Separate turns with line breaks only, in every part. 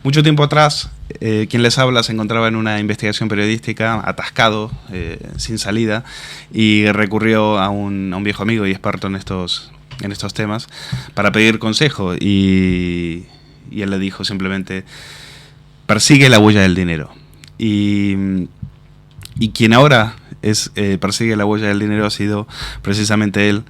Mucho tiempo atrás, quien les habla se encontraba en una investigación periodística, atascado, sin salida, y recurrió a un viejo amigo y experto en estos temas para pedir consejo, y él le dijo simplemente: persigue la huella del dinero. Y quien ahora persigue la huella del dinero ha sido precisamente él,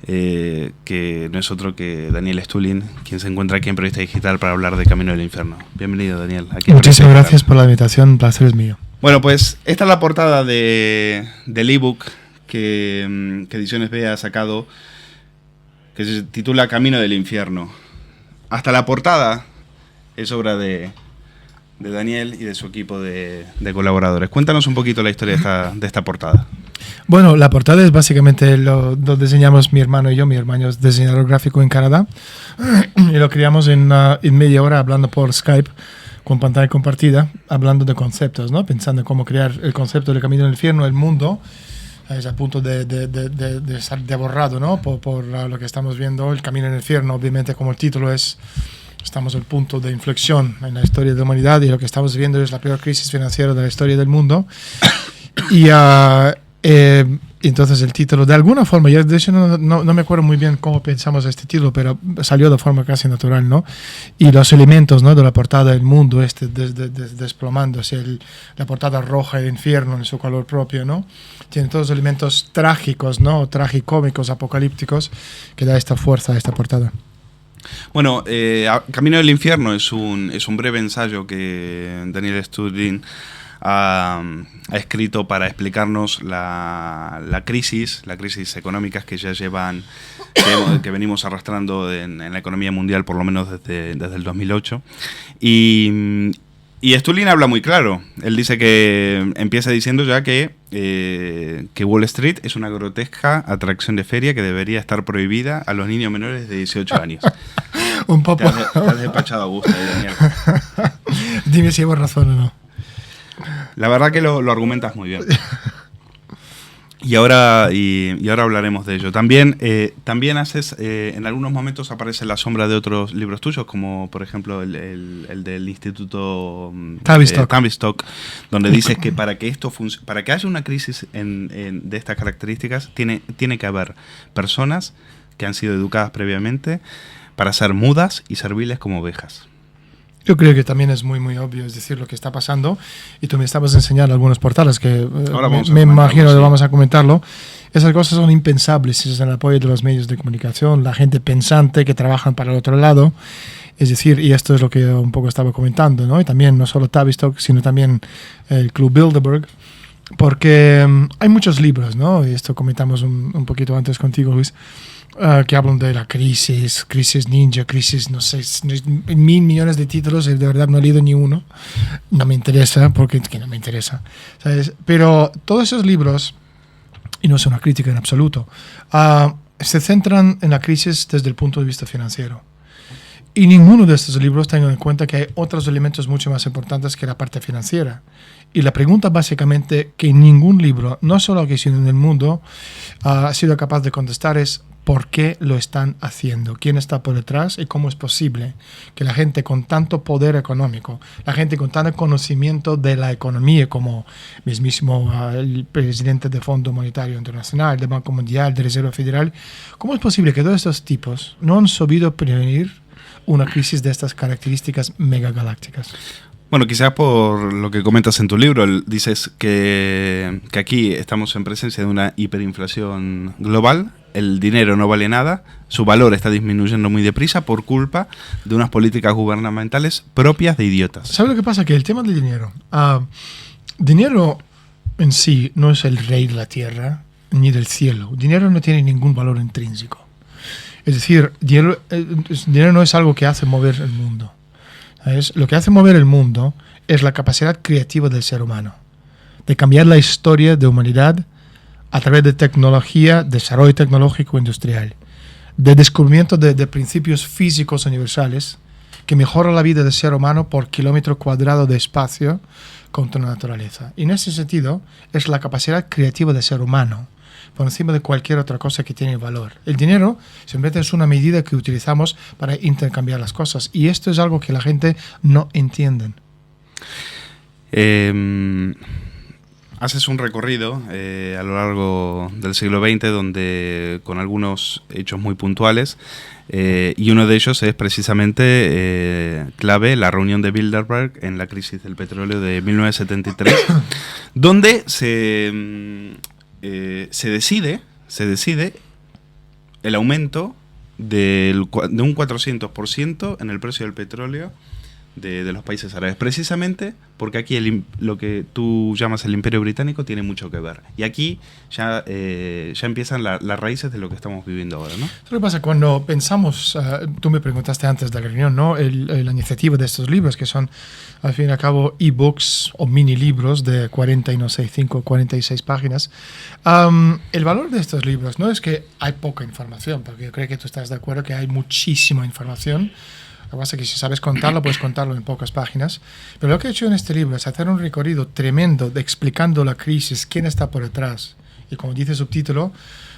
que no es otro que Daniel Stulin, quien se encuentra aquí en Periodista Digital para hablar de Camino del Infierno. Bienvenido, Daniel.
Muchísimas gracias por la invitación, un placer es mío.
Bueno, pues esta es la portada del ebook que Ediciones B ha sacado, que se titula Camino del Infierno. Hasta la portada es obra de Daniel y de su equipo de colaboradores. Cuéntanos un poquito la historia de esta portada.
Bueno, la portada es básicamente lo diseñamos mi hermano y yo. Mi hermano es diseñador gráfico en Canadá y lo creamos en media hora hablando por Skype con pantalla compartida, hablando de conceptos, ¿no? Pensando en cómo crear el concepto del Camino del Infierno, el mundo. Es a punto de estar devorado, ¿no? por lo que estamos viendo. El Camino del Infierno, obviamente, como el título es, estamos en el punto de inflexión en la historia de la humanidad y lo que estamos viendo es la peor crisis financiera de la historia del mundo. Y entonces el título, de alguna forma, yo de hecho no me acuerdo muy bien cómo pensamos este título, pero salió de forma casi natural, ¿no? Y los elementos, ¿no?, de la portada del mundo desplomándose, la portada roja del infierno en su color propio, ¿no? Tiene todos los elementos trágicos, ¿no?, tragicómicos, apocalípticos, que da esta fuerza a esta portada.
Bueno, Camino del Infierno es un breve ensayo que Daniel Stulin ha escrito para explicarnos la crisis económicas que ya llevan, que venimos arrastrando en la economía mundial por lo menos desde el 2008. Y Stulin habla muy claro. Él dice que empieza diciendo ya que Wall Street es una grotesca atracción de feria que debería estar prohibida a los niños menores de 18 años.
Un poco.
Te has despachado a gusto, Daniel.
Dime si llevo razón o no.
La verdad que lo argumentas muy bien. Y ahora hablaremos de ello. También haces, en algunos momentos aparece la sombra de otros libros tuyos, como por ejemplo el del Instituto Tavistock, donde dices que para que haya una crisis de estas características, tiene que haber personas que han sido educadas previamente para ser mudas y serviles como ovejas.
Yo creo que también es muy, muy obvio, es decir, lo que está pasando. Y tú me estabas enseñando algunos portales que me imagino que vamos a comentarlo. Esas cosas son impensables sin el apoyo de los medios de comunicación, la gente pensante que trabajan para el otro lado. Es decir, y esto es lo que un poco estaba comentando, ¿no? Y también no solo Tavistock, sino también el Club Bilderberg, porque hay muchos libros, ¿no? Y esto comentamos un poquito antes contigo, Luis, que hablan de la crisis ninja, crisis, no sé, 1.000 millones de títulos, y de verdad no he leído ni uno. No me interesa, porque no me interesa, ¿sabes? Pero todos esos libros, y no es una crítica en absoluto, se centran en la crisis desde el punto de vista financiero. Y ninguno de estos libros tiene en cuenta que hay otros elementos mucho más importantes que la parte financiera. Y la pregunta básicamente que ningún libro, no solo aquí sino en el mundo, ha sido capaz de contestar es ¿por qué lo están haciendo? ¿Quién está por detrás? ¿Y cómo es posible que la gente con tanto poder económico, la gente con tanto conocimiento de la economía como mismísimo el presidente del Fondo Monetario Internacional, del Banco Mundial, de Reserva Federal, cómo es posible que todos estos tipos no han sabido prevenir una crisis de estas características megagalácticas?
Bueno, quizás por lo que comentas en tu libro, dices que aquí estamos en presencia de una hiperinflación global, el dinero no vale nada, su valor está disminuyendo muy deprisa por culpa de unas políticas gubernamentales propias de idiotas.
¿Sabes lo que pasa? Que el tema del dinero, dinero en sí no es el rey de la tierra ni del cielo. Dinero no tiene ningún valor intrínseco. Es decir, dinero no es algo que hace mover el mundo. ¿Sabes? Lo que hace mover el mundo es la capacidad creativa del ser humano, de cambiar la historia de humanidad a través de tecnología, desarrollo tecnológico industrial, de descubrimiento de principios físicos universales que mejoran la vida del ser humano por kilómetro cuadrado de espacio contra la naturaleza. Y en ese sentido es la capacidad creativa del ser humano. por encima de cualquier otra cosa que tiene valor. El dinero simplemente es una medida que utilizamos para intercambiar las cosas, y esto es algo que la gente no entiende.
Haces un recorrido a lo largo del siglo XX donde con algunos hechos muy puntuales, y uno de ellos es precisamente clave, la reunión de Bilderberg en la crisis del petróleo de 1973, donde se decide el aumento de un 400% en el precio del petróleo de los países árabes, precisamente porque aquí lo que tú llamas el Imperio Británico tiene mucho que ver. Y aquí ya empiezan las raíces de lo que estamos viviendo ahora, ¿no?
¿Qué pasa? Cuando pensamos, tú me preguntaste antes de la reunión, ¿no? La iniciativa de estos libros, que son, al fin y al cabo, e-books o mini libros de 46 páginas. El valor de estos libros no es que hay poca información, porque yo creo que tú estás de acuerdo que hay muchísima información. Lo que pasa es que si sabes contarlo, puedes contarlo en pocas páginas. Pero lo que he hecho en este libro es hacer un recorrido tremendo explicando la crisis, quién está por detrás. Y como dice el subtítulo,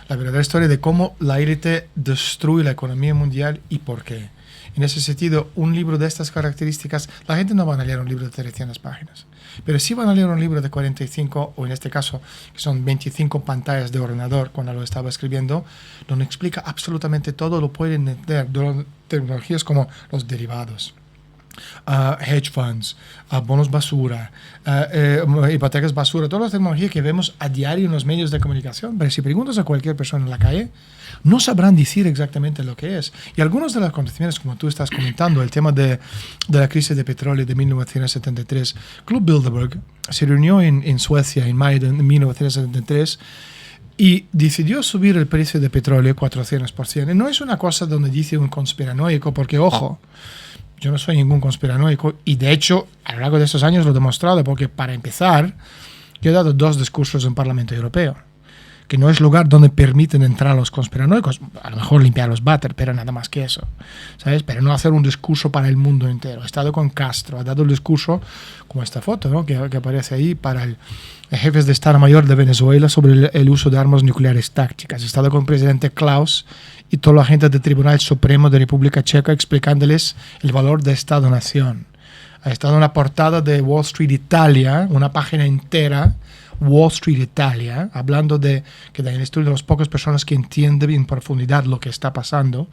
la verdadera historia de cómo la élite destruye la economía mundial y por qué. En ese sentido, un libro de estas características, la gente no va a leer un libro de 300 páginas. Pero sí van a leer un libro de 45, o en este caso, que son 25 pantallas de ordenador cuando lo estaba escribiendo, donde explica absolutamente todo, lo pueden entender, tecnologías como los derivados, hedge funds, bonos basura, hipotecas basura, todas las tecnologías que vemos a diario en los medios de comunicación. Pero si preguntas a cualquier persona en la calle, no sabrán decir exactamente lo que es. Y algunos de los acontecimientos, como tú estás comentando, el tema de la crisis de petróleo de 1973, Club Bilderberg se reunió en Suecia en mayo de 1973 y decidió subir el precio de petróleo 400%. Y no es una cosa donde dice un conspiranoico, porque, ojo, yo no soy ningún conspiranoico, y de hecho, a lo largo de estos años lo he demostrado, porque para empezar, yo he dado 2 discursos en el Parlamento Europeo, que no es lugar donde permiten entrar a los conspiranoicos, a lo mejor limpiar los váter, pero nada más que eso, ¿sabes? Pero no hacer un discurso para el mundo entero. He estado con Castro, ha dado el discurso, como esta foto, ¿no? que aparece ahí, para el jefe de Estado Mayor de Venezuela sobre el uso de armas nucleares tácticas. He estado con el presidente Klaus y toda la gente del Tribunal Supremo de República Checa explicándoles el valor de Estado-Nación. Ha estado en la portada de Wall Street Italia, una página entera, Wall Street Italia, hablando de que en el estudio de las pocas personas que entienden en profundidad lo que está pasando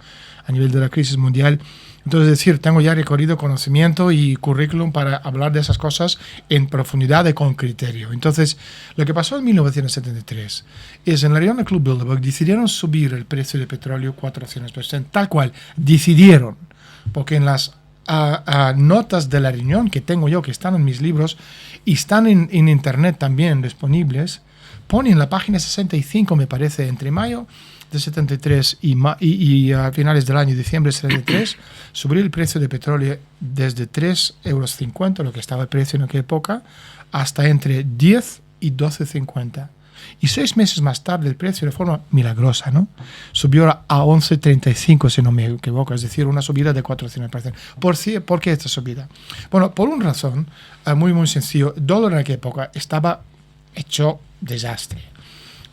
a nivel de la crisis mundial. Entonces, es decir, tengo ya recorrido, conocimiento y currículum para hablar de esas cosas en profundidad y con criterio. Entonces, lo que pasó en 1973 es en la reunión del Club Bilderberg decidieron subir el precio del petróleo 400%, tal cual, decidieron, porque en las notas de la reunión que tengo yo, que están en mis libros y están en internet también disponibles, ponen en la página 65, me parece, entre mayo de 73 y a finales del año, diciembre de 73, subir el precio de petróleo desde 3,50 €, lo que estaba el precio en aquella época, hasta entre 10 y 12,50. Y 6 meses más tarde el precio de forma milagrosa, ¿no? Subió a 11,35, si no me equivoco, es decir, una subida de 400%. ¿Por qué esta subida? Bueno, por una razón muy, muy sencillo. El dólar en aquella época estaba hecho desastre.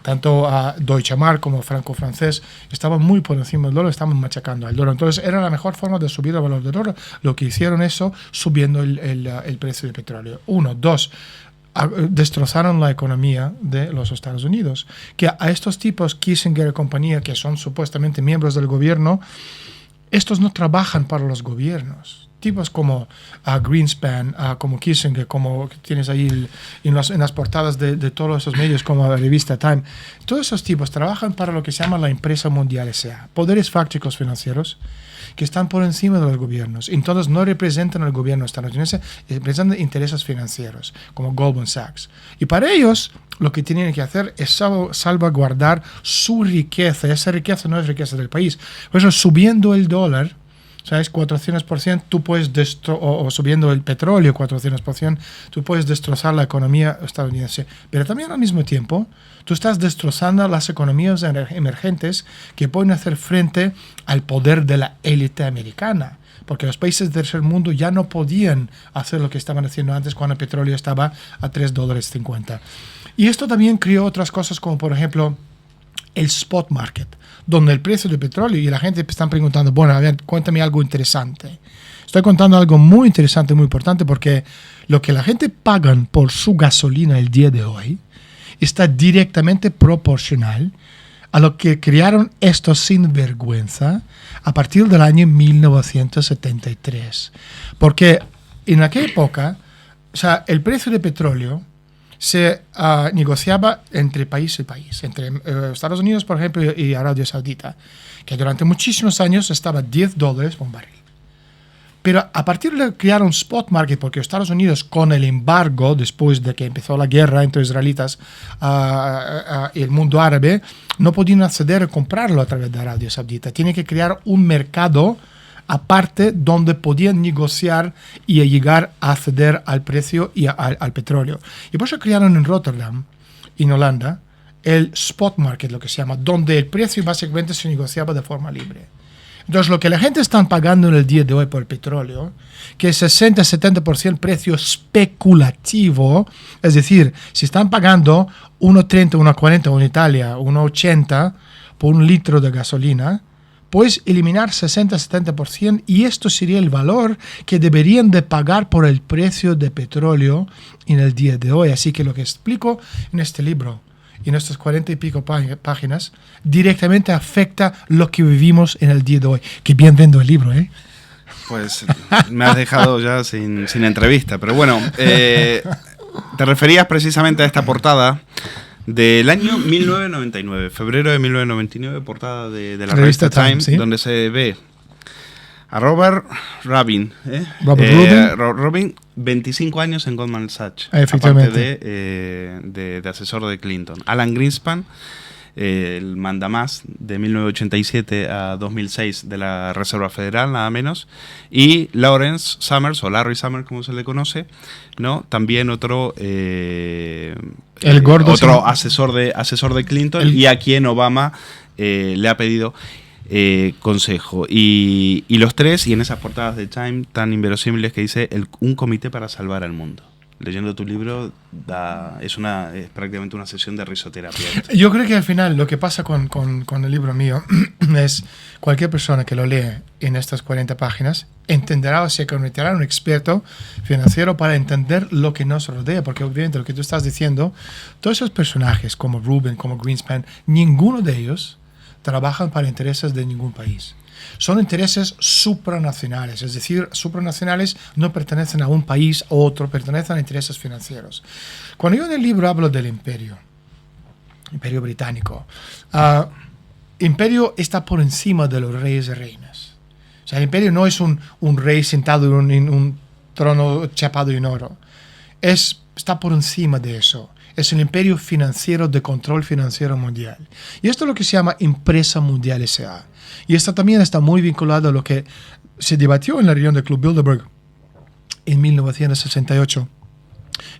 Tanto a Deutsche Mark como franco-francés estaban muy por encima del dólar, estaban machacando al dólar. Entonces era la mejor forma de subir el valor del dólar. Lo que hicieron eso, subiendo el precio del petróleo. 1, 2, destrozaron la economía de los Estados Unidos. Que a estos tipos, Kissinger y compañía, que son supuestamente miembros del gobierno, estos no trabajan para los gobiernos. Tipos como Greenspan, como Kissinger, como tienes ahí en las portadas de todos esos medios, como la revista Time, todos esos tipos trabajan para lo que se llama la empresa mundial S.A., poderes fácticos financieros que están por encima de los gobiernos. Entonces no representan al gobierno estadounidense, representan intereses financieros, como Goldman Sachs. Y para ellos lo que tienen que hacer es salvaguardar su riqueza. Esa riqueza no es riqueza del país. Por eso, subiendo el dólar, ¿sabes? 400%, tú puedes o subiendo el petróleo 400%, tú puedes destrozar la economía estadounidense. Pero también al mismo tiempo, tú estás destrozando las economías emergentes que pueden hacer frente al poder de la élite americana. Porque los países del tercer mundo ya no podían hacer lo que estaban haciendo antes cuando el petróleo estaba a $3,50. Y esto también creó otras cosas como, por ejemplo, el spot market, donde el precio del petróleo, y la gente está preguntando, bueno, a ver, cuéntame algo interesante. Estoy contando algo muy interesante, muy importante, porque lo que la gente paga por su gasolina el día de hoy está directamente proporcional a lo que crearon estos sinvergüenza a partir del año 1973. Porque en aquella época, o sea, el precio del petróleo se negociaba entre país y país, entre Estados Unidos, por ejemplo, y Arabia Saudita, que durante muchísimos años estaba $10 por un barril. Pero a partir de crear un spot market, porque Estados Unidos, con el embargo, después de que empezó la guerra entre israelitas y el mundo árabe, no podían acceder a comprarlo a través de Arabia Saudita. Tiene que crear un mercado aparte donde podían negociar y llegar a acceder al precio y al petróleo. Y por eso crearon en Rotterdam, en Holanda, el spot market, lo que se llama, donde el precio básicamente se negociaba de forma libre. Entonces, lo que la gente está pagando en el día de hoy por el petróleo, que es 60-70% precio especulativo, es decir, si están pagando 1,30, 1,40 o en Italia 1,80 por un litro de gasolina, puedes eliminar 60-70% y esto sería el valor que deberían de pagar por el precio de petróleo en el día de hoy. Así que lo que explico en este libro, y en estas 40 y pico páginas, directamente afecta lo que vivimos en el día de hoy. Que bien vendo el libro, ¿eh?
Pues me has dejado ya sin entrevista. Pero bueno, te referías precisamente a esta portada del año 1999, febrero de 1999, portada de la revista Time, ¿sí? Donde se ve a Robert Rubin, Rubin, 25 años en Goldman Sachs, aparte de asesor de Clinton. Alan Greenspan, el mandamás de 1987 a 2006 de la Reserva Federal, nada menos, y Lawrence Summers, o Larry Summers como se le conoce, ¿no? También otro asesor de Clinton, y a quien Obama le ha pedido consejo. Y los tres, y en esas portadas de Time tan inverosímiles que dice un comité para salvar al mundo. Leyendo tu libro es prácticamente una sesión de risoterapia.
Yo creo que al final lo que pasa con el libro mío es cualquier persona que lo lee en estas 40 páginas entenderá o se convertirá en un experto financiero para entender lo que nos rodea, porque obviamente lo que tú estás diciendo, todos esos personajes como Rubin, como Greenspan, ninguno de ellos trabajan para intereses de ningún país. Son intereses supranacionales, es decir, supranacionales no pertenecen a un país u otro, pertenecen a intereses financieros. Cuando yo en el libro hablo del imperio británico, imperio está por encima de los reyes y reinas. O sea, el imperio no es un rey sentado en un trono chapado en oro. Está por encima de eso. Es el imperio financiero de control financiero mundial. Y esto es lo que se llama Empresa Mundial S.A. Y esto también está muy vinculado a lo que se debatió en la reunión del Club Bilderberg en 1968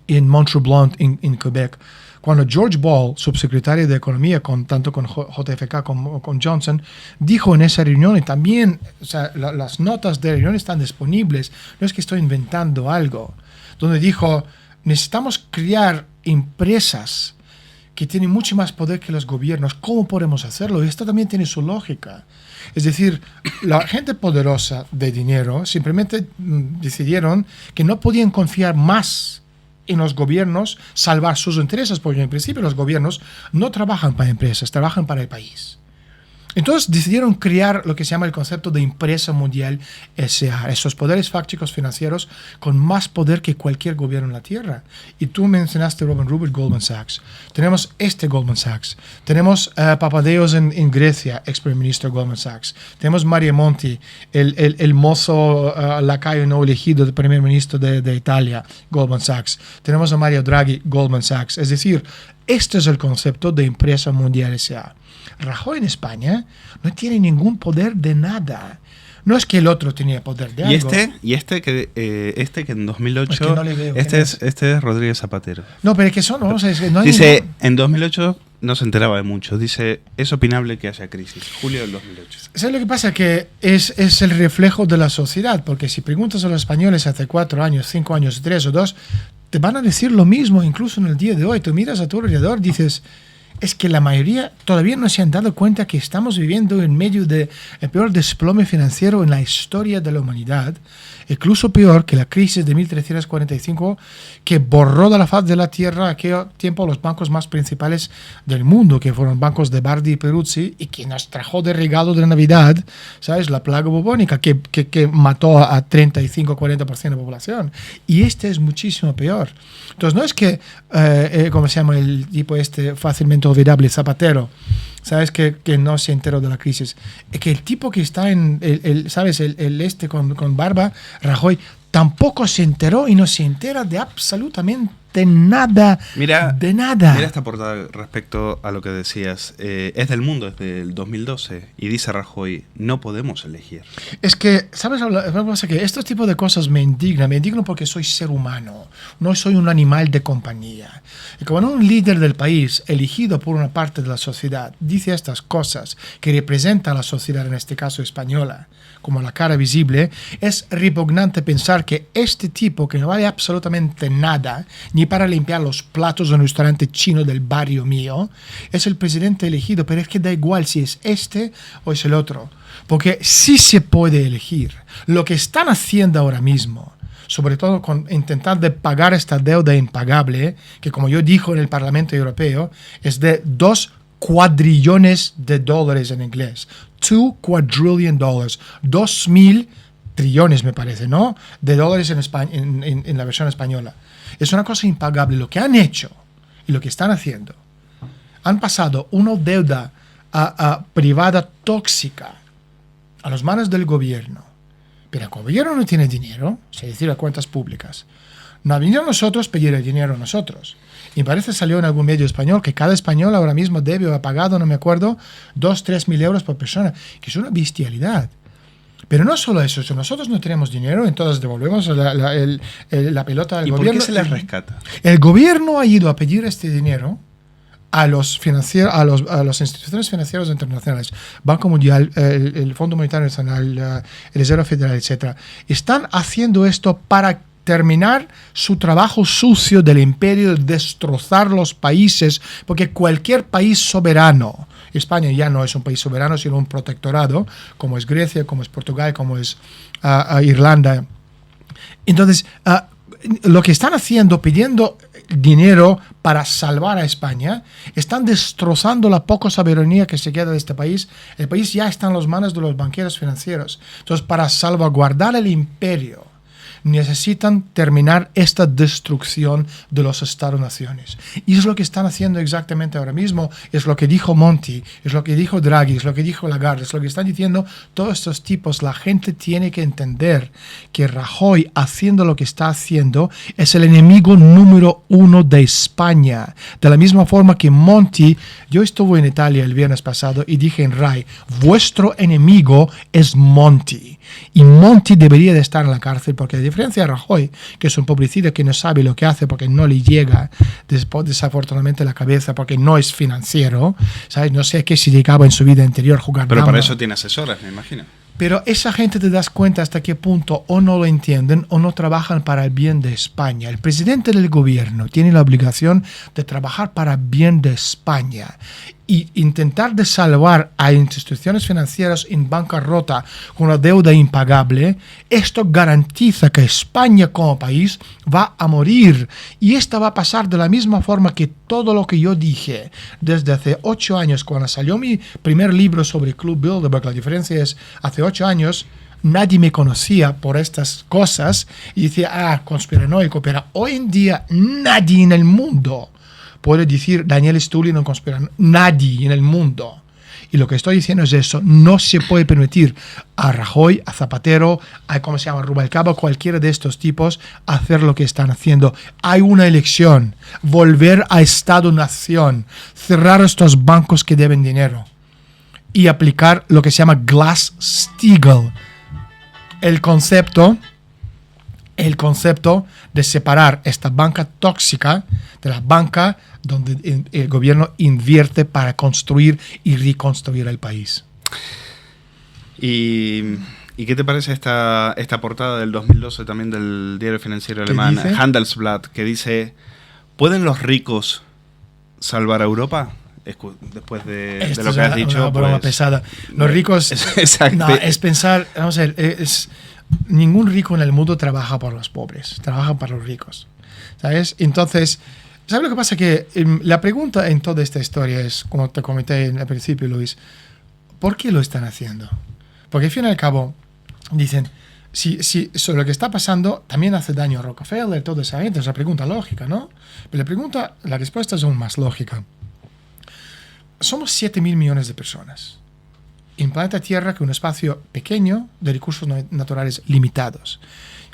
en Mont-Tremblant, en Quebec, cuando George Ball, subsecretario de Economía, tanto con JFK como con Johnson, dijo en esa reunión, y también las notas de la reunión están disponibles, no es que estoy inventando algo, donde dijo, necesitamos crear empresas que tienen mucho más poder que los gobiernos. ¿Cómo podemos hacerlo? Y esto también tiene su lógica. Es decir, la gente poderosa de dinero simplemente decidieron que no podían confiar más en los gobiernos, salvar sus intereses, porque en principio los gobiernos no trabajan para empresas, trabajan para el país. Entonces decidieron crear lo que se llama el concepto de Empresa Mundial S.A., esos poderes fácticos financieros con más poder que cualquier gobierno en la Tierra. Y tú mencionaste Robin Rubin, Goldman Sachs. Tenemos Goldman Sachs. Tenemos Papadéos en Grecia, ex primer ministro Goldman Sachs. Tenemos Mario Monti, el mozo lacayo no elegido del primer ministro de Italia, Goldman Sachs. Tenemos a Mario Draghi, Goldman Sachs. Es decir, este es el concepto de Empresa Mundial S.A. Rajoy en España no tiene ningún poder de nada. No es que el otro tenía poder de algo.
Y este que en 2008... Es que no le veo, este es Rodríguez Zapatero.
No, pero es que son... No
dice, en 2008 no se enteraba de mucho. Dice, es opinable que haya crisis. Julio del 2008.
¿Sabes lo que pasa? Que es el reflejo de la sociedad. Porque si preguntas a los españoles hace 4 años, 5 años, 3 o 2, te van a decir lo mismo incluso en el día de hoy. Tú miras a tu alrededor, dices... es que la mayoría todavía no se han dado cuenta que estamos viviendo en medio del peor desplome financiero en la historia de la humanidad, incluso peor que la crisis de 1345, que borró de la faz de la tierra aquel tiempo los bancos más principales del mundo, que fueron bancos de Bardi y Peruzzi, y que nos trajo de regalo de Navidad, ¿sabes?, la plaga bubónica, que mató a 35-40% de la población. Y este es muchísimo peor. Entonces, no es que, ¿cómo se llama el tipo este fácilmente olvidable, Zapatero, ¿sabes?, que no se enteró de la crisis? Es que el tipo que está en, ¿sabes?, el este con barba, Rajoy, tampoco se enteró y no se entera de absolutamente nada. De nada.
Mira esta portada respecto a lo que decías. Es del Mundo, es del 2012. Y dice Rajoy, no podemos elegir.
Es que, ¿sabes? Que estos tipos de cosas me indignan. Me indignan porque soy ser humano. No soy un animal de compañía. Y cuando un líder del país, elegido por una parte de la sociedad, dice estas cosas que representa a la sociedad, en este caso española, como la cara visible, es repugnante pensar que este tipo, que no vale absolutamente nada, ni para limpiar los platos de un restaurante chino del barrio mío, es el presidente elegido. Pero es que da igual si es este o es el otro, porque sí se puede elegir. Lo que están haciendo ahora mismo, sobre todo con intentar de pagar esta deuda impagable, que como yo dije en el Parlamento Europeo, es de 2 cuadrillones de dólares en inglés. 2 quadrillion dollars. 2.000 trillones, me parece, ¿no?, de dólares en la versión española. Es una cosa impagable. Lo que han hecho y lo que están haciendo, han pasado una deuda privada tóxica a las manos del gobierno. Pero el gobierno no tiene dinero, es decir, las cuentas públicas. No ha venido a nosotros pedir el dinero a nosotros. Y parece salió en algún medio español que cada español ahora mismo debe o ha pagado, no me acuerdo, 2-3 mil euros por persona, que es una bestialidad. Pero no solo eso, si nosotros no tenemos dinero, entonces devolvemos la pelota al gobierno.
¿Y por qué se les rescata?
El gobierno ha ido a pedir este dinero a las instituciones financieras internacionales, Banco Mundial, el Fondo Monetario Nacional, el Reserva Federal, etc. Están haciendo esto para terminar su trabajo sucio del imperio, de destrozar los países, porque cualquier país soberano, España ya no es un país soberano, sino un protectorado, como es Grecia, como es Portugal, como es Irlanda. Entonces, lo que están haciendo, pidiendo dinero para salvar a España, están destrozando la poca soberanía que se queda de este país. El país ya está en las manos de los banqueros financieros. Entonces, para salvaguardar el imperio, necesitan terminar esta destrucción de los Estados-naciones. Y es lo que están haciendo exactamente ahora mismo. Es lo que dijo Monti, es lo que dijo Draghi, es lo que dijo Lagarde, es lo que están diciendo todos estos tipos. La gente tiene que entender que Rajoy, haciendo lo que está haciendo, es el enemigo número 1 de España. De la misma forma que Monti, yo estuve en Italia el viernes pasado y dije en RAI, vuestro enemigo es Monti. Y Monti debería de estar en la cárcel, porque a diferencia de Rajoy, que es un pobrecito que no sabe lo que hace porque no le llega desafortunadamente la cabeza, porque no es financiero, ¿sabes? No sé qué se dedicaba en su vida anterior jugar
Pero
dama.
para eso tiene asesores, me imagino.
Pero esa gente te das cuenta hasta qué punto o no lo entienden o no trabajan para el bien de España. El presidente del gobierno tiene la obligación de trabajar para el bien de España y intentar de salvar a instituciones financieras en bancarrota con una deuda impagable. Esto garantiza que España como país va a morir, y esto va a pasar de la misma forma que todo lo que yo dije desde hace 8 años cuando salió mi primer libro sobre Club Bilderberg. La diferencia es, hace 8 años nadie me conocía por estas cosas y decía, conspiranoico, pero hoy en día nadie en el mundo puede decir Daniel Stulli no conspira, nadie en el mundo. Y lo que estoy diciendo es eso, no se puede permitir a Rajoy, a Zapatero, a Rubalcaba, cualquiera de estos tipos, hacer lo que están haciendo. Hay una elección, volver a Estado-nación, cerrar estos bancos que deben dinero y aplicar lo que se llama Glass-Steagall. El concepto de separar esta banca tóxica de la banca donde el gobierno invierte para construir y reconstruir el país.
¿Y qué te parece esta portada del 2012 también del diario financiero alemán Handelsblatt, que dice, ¿pueden los ricos salvar a Europa? después de lo que has dicho.
Una broma pesada. Los ricos...
Exacto.
No, es pensar... Vamos a ver, ningún rico en el mundo trabaja por los pobres. Trabajan para los ricos. ¿Sabes? Entonces, ¿sabes lo que pasa? Que la pregunta en toda esta historia es, como te comenté al principio, Luis, ¿por qué lo están haciendo? Porque al fin y al cabo, dicen, si sobre lo que está pasando también hace daño a Rockefeller, toda esa gente, es una pregunta lógica, ¿no? Pero la respuesta es aún más lógica. Somos 7.000 millones de personas en planeta Tierra, con un espacio pequeño de recursos naturales limitados.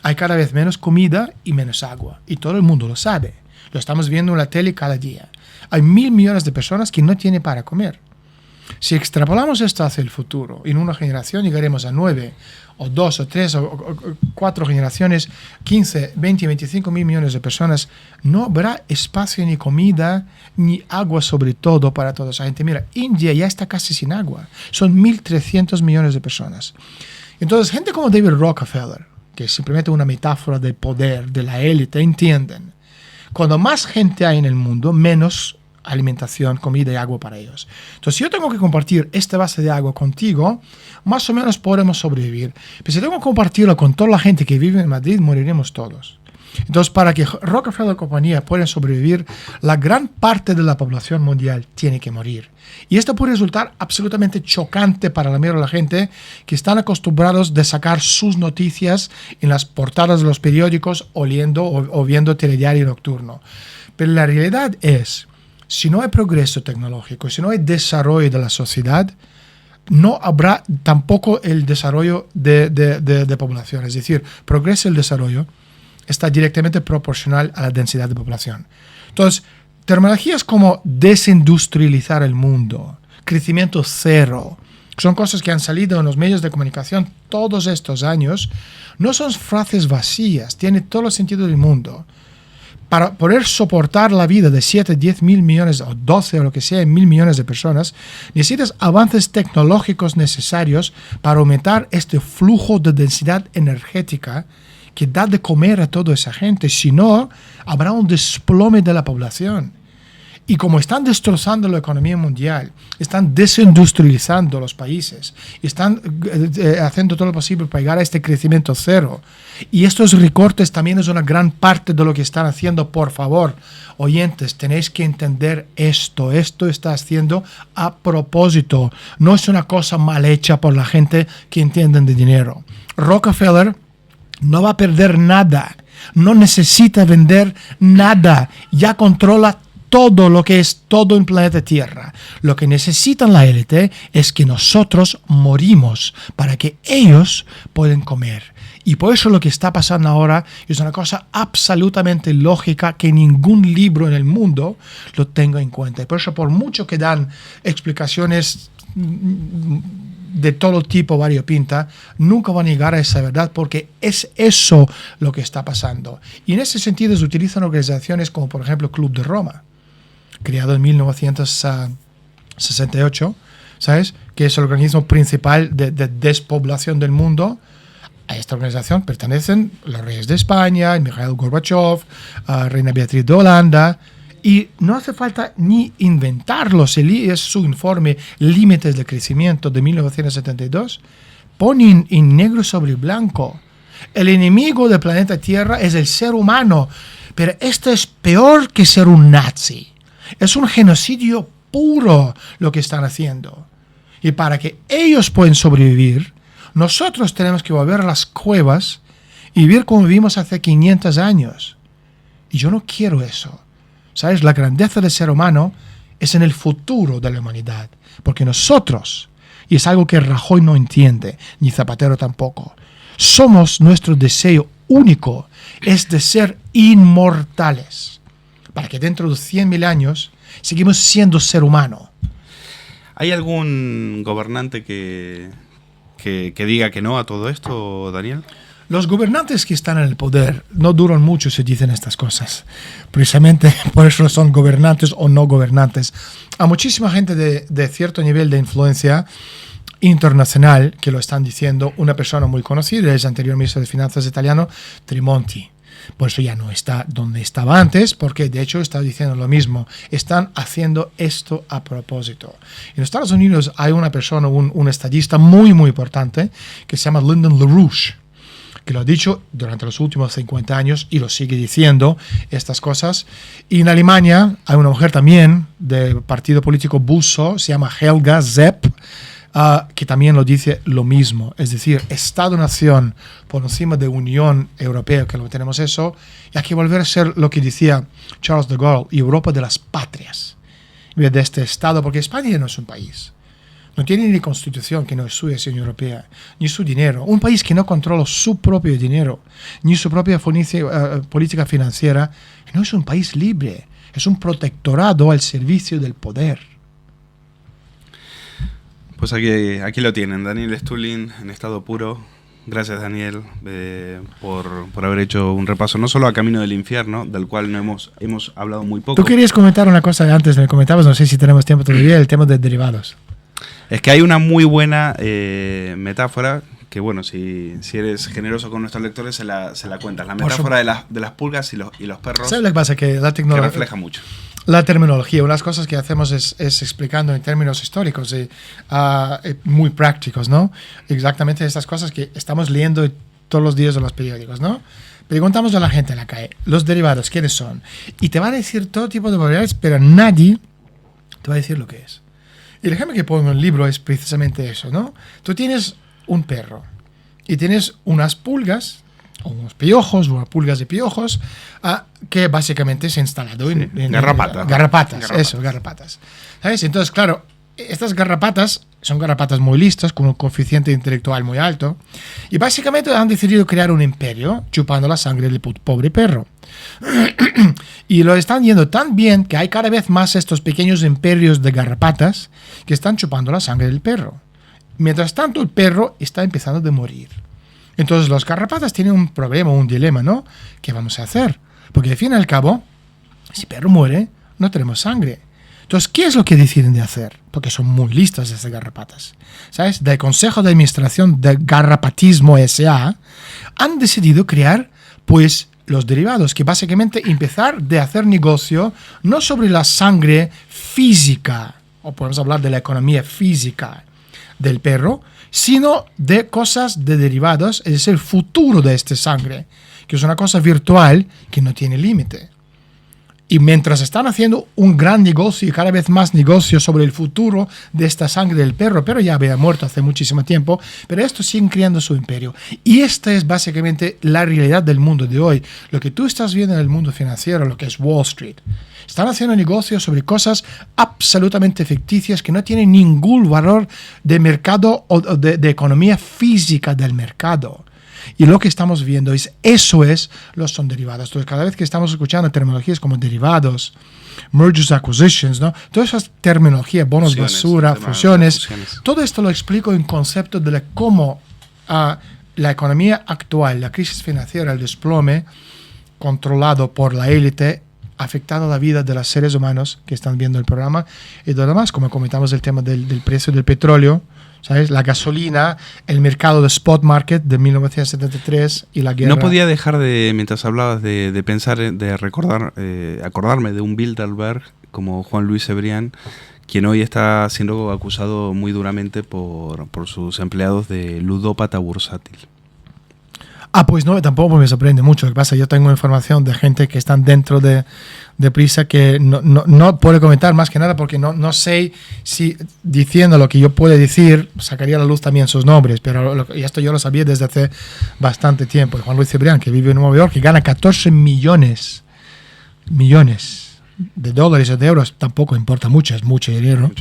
Hay cada vez menos comida y menos agua, y todo el mundo lo sabe. Lo estamos viendo en la tele cada día. Hay 1.000 millones de personas que no tienen para comer. Si extrapolamos esto hacia el futuro, en una generación llegaremos a 9, o 2, o 3, o 4 generaciones, 15, 20, 25 mil millones de personas. No habrá espacio ni comida, ni agua sobre todo para toda esa gente. Mira, India ya está casi sin agua. Son 1.300 millones de personas. Entonces, gente como David Rockefeller, que es simplemente una metáfora del poder, de la élite, entienden. Cuando más gente hay en el mundo, menos alimentación, comida y agua para ellos. Entonces, si yo tengo que compartir esta base de agua contigo, más o menos podremos sobrevivir. Pero si tengo que compartirlo con toda la gente que vive en Madrid, moriremos todos. Entonces, para que Rockefeller y compañía puedan sobrevivir, la gran parte de la población mundial tiene que morir. Y esto puede resultar absolutamente chocante para la mayoría de la gente que están acostumbrados de sacar sus noticias en las portadas de los periódicos o viendo telediario nocturno. Pero la realidad es, si no hay progreso tecnológico, si no hay desarrollo de la sociedad, no habrá tampoco el desarrollo de población. Es decir, progreso y el desarrollo está directamente proporcional a la densidad de población. Entonces, terminologías como desindustrializar el mundo, crecimiento cero, son cosas que han salido en los medios de comunicación todos estos años. No son frases vacías, tiene todo el sentido del mundo. Para poder soportar la vida de 7, 10 mil millones, o 12 o lo que sea, 1.000 millones de personas, necesitas avances tecnológicos necesarios para aumentar este flujo de densidad energética que da de comer a toda esa gente. Si no, habrá un desplome de la población. Y como están destrozando la economía mundial, están desindustrializando los países, están haciendo todo lo posible para llegar a este crecimiento cero. Y estos recortes también es una gran parte de lo que están haciendo. Por favor, oyentes, tenéis que entender esto. Esto está haciendo a propósito. No es una cosa mal hecha por la gente que entienden de dinero. Rockefeller no va a perder nada. No necesita vender nada. Ya controla todo lo que es todo en planeta Tierra. Lo que necesitan la élite es que nosotros morimos para que ellos puedan comer. Y por eso lo que está pasando ahora es una cosa absolutamente lógica que ningún libro en el mundo lo tenga en cuenta. Y por eso, por mucho que dan explicaciones de todo tipo variopinta, nunca van a llegar a esa verdad, porque es eso lo que está pasando. Y en ese sentido se utilizan organizaciones como, por ejemplo, Club de Roma, creado en 1968, ¿sabes? Que es el organismo principal de despoblación del mundo. A esta organización pertenecen los reyes de España, Mikhail Gorbachev, Reina Beatriz de Holanda, y no hace falta ni inventarlo. Es su informe Límites de Crecimiento de 1972. Ponen en negro sobre blanco: el enemigo del planeta Tierra es el ser humano, pero esto es peor que ser un nazi. Es un genocidio puro lo que están haciendo. Y para que ellos puedan sobrevivir, nosotros tenemos que volver a las cuevas y vivir como vivimos hace 500 años. Y yo no quiero eso. ¿Sabes? La grandeza del ser humano es en el futuro de la humanidad. Porque nosotros, y es algo que Rajoy no entiende, ni Zapatero tampoco, somos, nuestro deseo único es de ser inmortales. Para que dentro de 100.000 años seguimos siendo ser humano.
¿Hay algún gobernante que diga que no a todo esto, Daniel?
Los gobernantes que están en el poder no duran mucho si dicen estas cosas. Precisamente por eso son gobernantes o no gobernantes. Hay muchísima gente de cierto nivel de influencia internacional que lo están diciendo. Una persona muy conocida es el anterior ministro de Finanzas italiano, Tremonti. Por eso ya no está donde estaba antes, porque de hecho está diciendo lo mismo. Están haciendo esto a propósito. En Estados Unidos hay una persona, un estadista muy, muy importante, que se llama Lyndon LaRouche, que lo ha dicho durante los últimos 50 años y lo sigue diciendo, estas cosas. Y en Alemania hay una mujer también del partido político Buso, se llama Helga Zepp, que también lo dice lo mismo. Es decir, Estado-nación por encima de Unión Europea, que lo tenemos eso, y hay que volver a ser lo que decía Charles de Gaulle, Europa de las patrias, de este Estado, porque España no es un país. No tiene ni constitución, que no es suya, Unión Europea, ni su dinero. Un país que no controla su propio dinero, ni su propia política financiera, no es un país libre. Es un protectorado al servicio del poder.
Pues aquí lo tienen, Daniel Stulin en estado puro. Gracias, Daniel, por haber hecho un repaso, no solo a Camino del Infierno, del cual no hemos hablado muy poco.
Tú querías comentar una cosa antes, me comentabas, no sé si tenemos tiempo todavía, el tema de derivados.
Es que hay una muy buena metáfora que, bueno, si eres generoso con nuestros lectores, se la cuentas. La metáfora de las pulgas y los perros.
¿Sabes lo que pasa? Que la tecnología
que refleja mucho.
La terminología, unas cosas que hacemos es explicando en términos históricos y muy prácticos, ¿no? Exactamente estas cosas que estamos leyendo todos los días en los periódicos, ¿no? Preguntamos a la gente en la calle, los derivados, ¿quiénes son? Y te va a decir todo tipo de probabilidades, pero nadie te va a decir lo que es. Y el ejemplo que pongo en el libro es precisamente eso, ¿no? Tú tienes un perro y tienes unas pulgas, o unos piojos, unas pulgas de piojos, que básicamente se han instalado en garrapatas. ¿Sabes? Entonces, claro, estas garrapatas son garrapatas muy listas, con un coeficiente intelectual muy alto, y básicamente han decidido crear un imperio chupando la sangre del pobre perro. Y lo están yendo tan bien que hay cada vez más estos pequeños imperios de garrapatas que están chupando la sangre del perro. Mientras tanto, el perro está empezando a morir. Entonces, los garrapatas tienen un problema, un dilema, ¿no? ¿Qué vamos a hacer? Porque al fin y al cabo, si el perro muere, no tenemos sangre. Entonces, ¿qué es lo que deciden de hacer? Porque son muy listas esas garrapatas. ¿Sabes? Del Consejo de Administración de Garrapatismo S.A. han decidido crear, pues, los derivados, que básicamente empezar de hacer negocio no sobre la sangre física, o podemos hablar de la economía física del perro, sino de cosas de derivados, es decir, el futuro de esta sangre, que es una cosa virtual que no tiene límite. Y mientras están haciendo un gran negocio y cada vez más negocio sobre el futuro de esta sangre del perro, pero ya había muerto hace muchísimo tiempo, pero estos siguen creando su imperio. Y esta es básicamente la realidad del mundo de hoy. Lo que tú estás viendo en el mundo financiero, lo que es Wall Street. Están haciendo negocios sobre cosas absolutamente ficticias que no tienen ningún valor de mercado o de economía física del mercado. Y lo que estamos viendo son derivados. Entonces, cada vez que estamos escuchando terminologías como derivados, mergers, acquisitions, ¿no? Todas esas terminologías, bonos basura, fusiones, todo esto lo explico en concepto de cómo la economía actual, la crisis financiera, el desplome controlado por la élite, ha afectado la vida de los seres humanos que están viendo el programa. Y de lo demás, como comentamos el tema del precio del petróleo, ¿sabes? La gasolina, el mercado de spot market de 1973 y la guerra.
No podía dejar de, mientras hablabas, de pensar, de acordarme de un Bilderberg como Juan Luis Cebrián, quien hoy está siendo acusado muy duramente por sus empleados de ludópata bursátil.
Pues no, tampoco me sorprende mucho. Lo que pasa, yo tengo información de gente que están dentro de Prisa que no puedo comentar más que nada porque no sé si diciendo lo que yo puedo decir sacaría a la luz también sus nombres, pero esto yo lo sabía desde hace bastante tiempo. Juan Luis Cebrián, que vive en Nueva York, que gana 14 millones de dólares o de euros, tampoco importa mucho, es mucho dinero.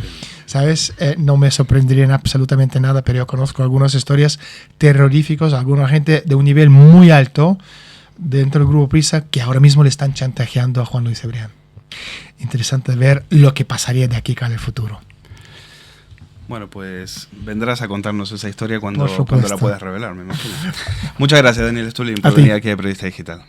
¿Sabes? No me sorprendería en absolutamente nada, pero yo conozco algunas historias terroríficas, alguna gente de un nivel muy alto dentro del grupo Prisa que ahora mismo le están chantajeando a Juan Luis Cebrián. Interesante ver lo que pasaría de aquí al futuro.
Bueno, pues vendrás a contarnos esa historia cuando la puedas revelar, me imagino. Muchas gracias, Daniel Stulin, por venir aquí a Periodista Digital.